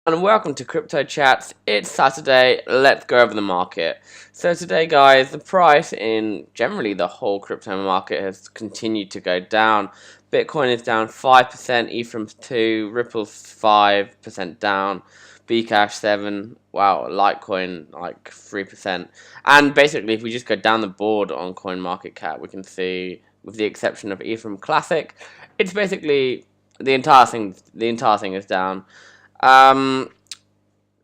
And welcome to Crypto Chats. It's Saturday. Let's go over the market. So today, guys, the price in generally the whole crypto market has continued to go down. Bitcoin is down 5%, Ethereum's 2, Ripple's 5% down, Bcash 7. Wow, Litecoin like 3%. And basically, if we just go down the board on CoinMarketCap, we can see, with the exception of Ethereum Classic, it's basically the entire thing. The entire thing is down. Um,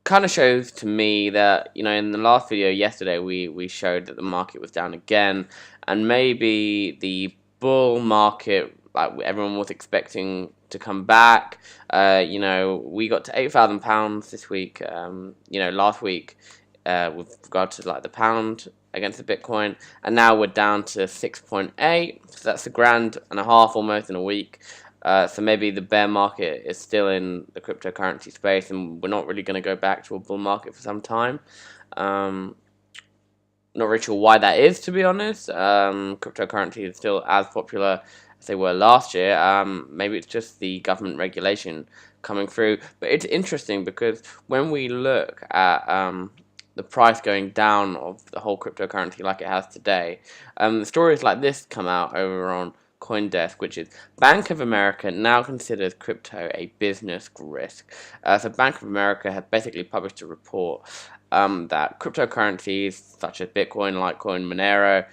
Kind of shows to me that, in the last video yesterday we showed that the market was down again, and maybe the bull market, like everyone was expecting to come back. We got to £8,000 this week. Last week, with regard to like the pound against the Bitcoin, and now we're down to 6.8. So that's a grand and a half almost in a week. So maybe the bear market is still in the cryptocurrency space, and we're not really going to go back to a bull market for some time. Um, Not really sure why that is, to be honest. Cryptocurrency is still as popular as they were last year. Maybe it's just the government regulation coming through. But it's interesting because when we look at the price going down of the whole cryptocurrency like it has today, stories like this come out over on CoinDesk, which is Bank of America now considers crypto a business risk. So Bank of America has basically published a report that cryptocurrencies such as Bitcoin, Litecoin, Monero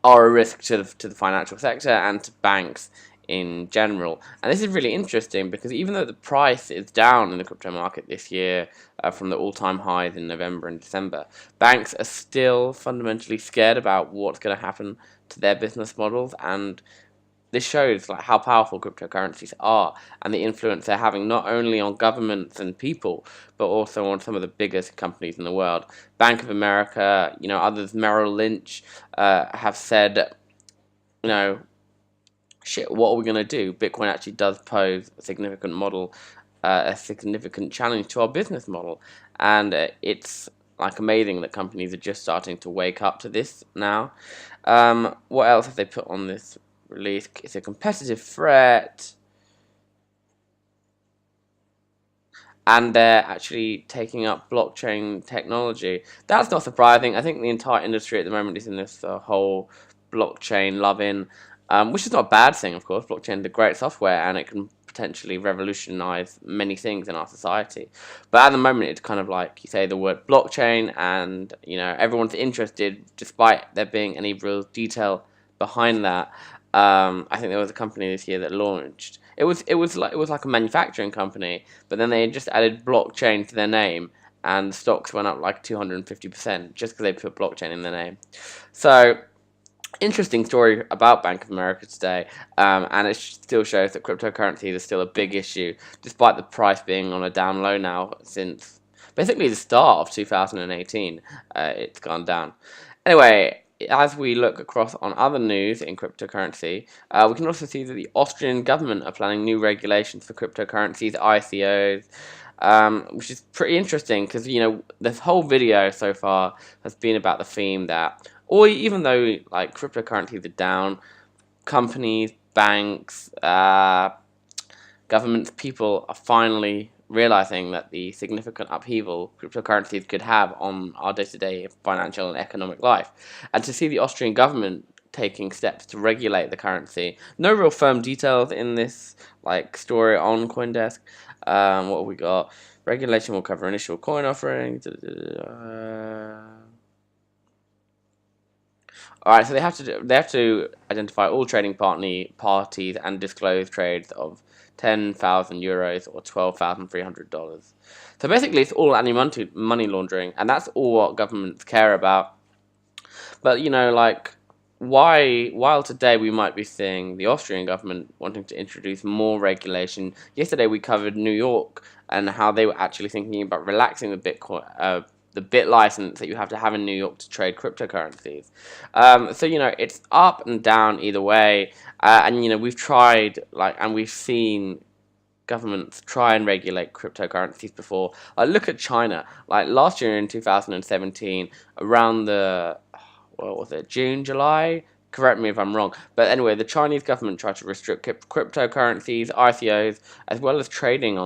are a risk to the financial sector and to banks in general. And this is really interesting because even though the price is down in the crypto market this year from the all-time highs in November and December, banks are still fundamentally scared about what's going to happen to their business models, and this shows like how powerful cryptocurrencies are and the influence they're having not only on governments and people, but also on some of the biggest companies in the world. Bank of America, others, Merrill Lynch, have said, shit, what are we going to do? Bitcoin actually does pose a significant challenge to our business model. And it's like amazing that companies are just starting to wake up to this now. What else have they put on this release? It's a competitive threat, and they're actually taking up blockchain technology. That's not surprising. I think the entire industry at the moment is in this whole blockchain love-in, which is not a bad thing, of course. Blockchain is a great software, and it can potentially revolutionize many things in our society. But at the moment, it's kind of like you say the word blockchain, and everyone's interested, despite there being any real detail behind that. I think there was a company this year that launched. It was like a manufacturing company, but then they just added blockchain to their name, and the stocks went up like 250% just because they put blockchain in their name. So interesting story about Bank of America today, and it still shows that cryptocurrencies is still a big issue, despite the price being on a down low now since basically the start of 2018. It's gone down. Anyway, as we look across on other news in cryptocurrency, we can also see that the Austrian government are planning new regulations for cryptocurrencies, ICOs, which is pretty interesting because, this whole video so far has been about the theme that, or even though like cryptocurrencies are down, companies, banks, governments, people are finally realizing that the significant upheaval cryptocurrencies could have on our day-to-day financial and economic life. And to see the Austrian government taking steps to regulate the currency. No real firm details in this like story on CoinDesk. What have we got? Regulation will cover initial coin offerings. All right, so they have to identify all trading parties and disclose trades of €10,000 or $12,300. So basically, it's all anti-money laundering, and that's all what governments care about. But like, while today we might be seeing the Austrian government wanting to introduce more regulation, yesterday we covered New York and how they were actually thinking about relaxing the bit license that you have to have in New York to trade cryptocurrencies. So it's up and down either way, and we've tried and we've seen governments try and regulate cryptocurrencies before. Look at China. Like last year in 2017, around the what was it, June, July? Correct me if I'm wrong. But anyway, the Chinese government tried to restrict cryptocurrencies, ICOs, as well as trading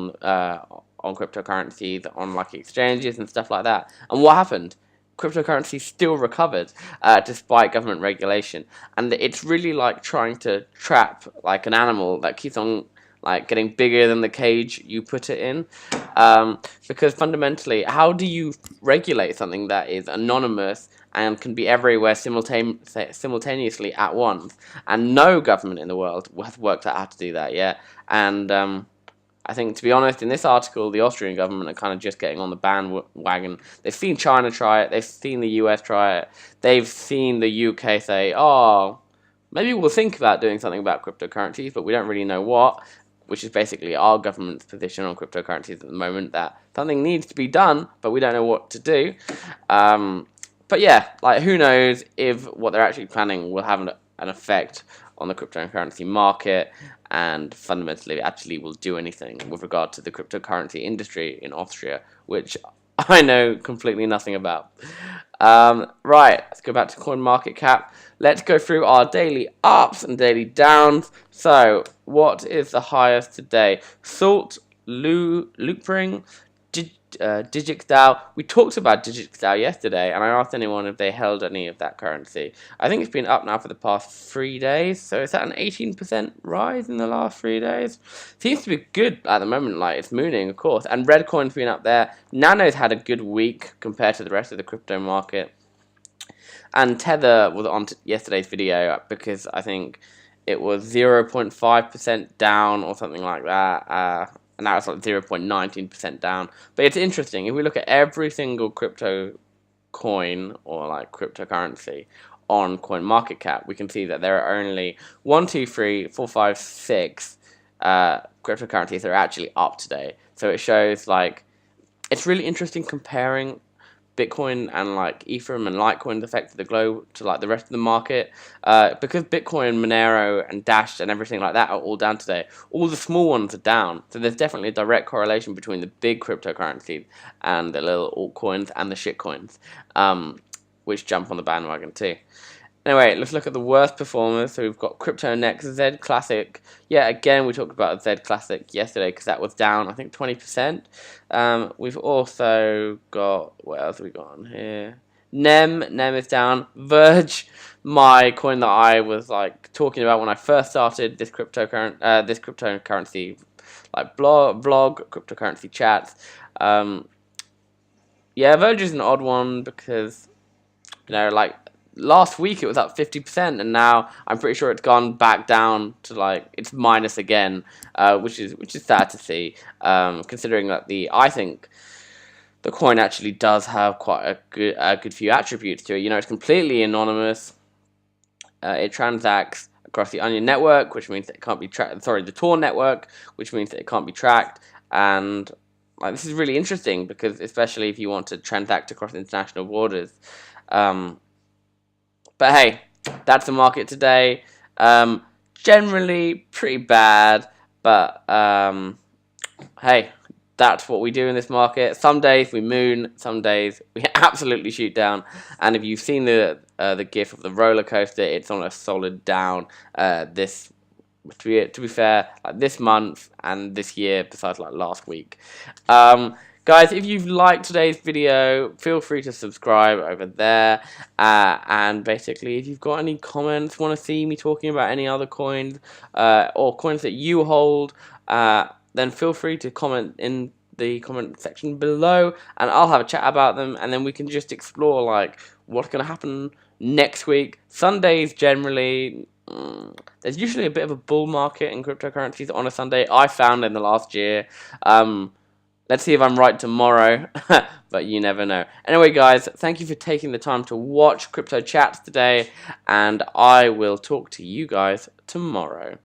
on cryptocurrencies on like exchanges and stuff like that. And what happened? Cryptocurrency still recovered despite government regulation, and it's really like trying to trap like an animal that keeps on like getting bigger than the cage you put it in, because fundamentally, how do you regulate something that is anonymous and can be everywhere simultaneously at once? And no government in the world has worked out how to do that yet. And I think, to be honest, in this article, the Austrian government are kind of just getting on the bandwagon. They've seen China try it. They've seen the US try it. They've seen the UK say, oh, maybe we'll think about doing something about cryptocurrencies, but we don't really know what, which is basically our government's position on cryptocurrencies at the moment, that something needs to be done, but we don't know what to do. But yeah, like, who knows if what they're actually planning will have an effect on the cryptocurrency market, and fundamentally actually will do anything with regard to the cryptocurrency industry in Austria, which I know completely nothing about. Right, let's go back to CoinMarketCap. Let's go through our daily ups and daily downs. So, what is the highest today? Salt, Loopring, DigitDAO. We talked about DigitDAO yesterday, and I asked anyone if they held any of that currency. I think it's been up now for the past 3 days, so is that an 18% rise in the last 3 days? Seems to be good at the moment, like it's mooning, of course. And Redcoin's been up there. Nano's had a good week compared to the rest of the crypto market. And Tether was on yesterday's video because I think it was 0.5% down or something like that. And now it's like 0.19% down. But it's interesting, if we look at every single crypto coin or like cryptocurrency on CoinMarketCap, we can see that there are only 1, 2, 3, 4, 5, 6 cryptocurrencies that are actually up today. So it shows like, it's really interesting comparing Bitcoin and like Ethereum and Litecoin's effect to the globe to like the rest of the market, because Bitcoin, Monero, and Dash and everything like that are all down today. All the small ones are down, so there's definitely a direct correlation between the big cryptocurrencies and the little altcoins and the shitcoins, which jump on the bandwagon too. Anyway, let's look at the worst performers. So we've got Crypto Next, Z Classic. Yeah, again, we talked about Z Classic yesterday because that was down, I think, 20%. We've also got, what else have we got on here? Nem is down. Verge, my coin that I was like talking about when I first started this cryptocurrency like blog, cryptocurrency chats. Yeah, Verge is an odd one because, you know, like, last week it was up 50%, and now I'm pretty sure it's gone back down to like it's minus again, which is sad to see, considering that I think the coin actually does have quite a good few attributes to it. You know, it's completely anonymous. It transacts across the Onion network, which means that it can't be tracked. Sorry, the Tor network, which means that it can't be tracked, and like this is really interesting because especially if you want to transact across international borders. But hey, that's the market today. Generally pretty bad, but hey, that's what we do in this market. Some days we moon, some days we absolutely shoot down. And if you've seen the GIF of the roller coaster, it's on a solid down. To be fair, like this month and this year, besides like last week. Guys, if you've liked today's video, feel free to subscribe over there. And basically, if you've got any comments, want to see me talking about any other coins, or coins that you hold, then feel free to comment in the comment section below, and I'll have a chat about them, and then we can just explore like what's going to happen next week. Sundays generally, there's usually a bit of a bull market in cryptocurrencies on a Sunday, I found in the last year. Let's see if I'm right tomorrow, but you never know. Anyway, guys, thank you for taking the time to watch Crypto Chats today, and I will talk to you guys tomorrow.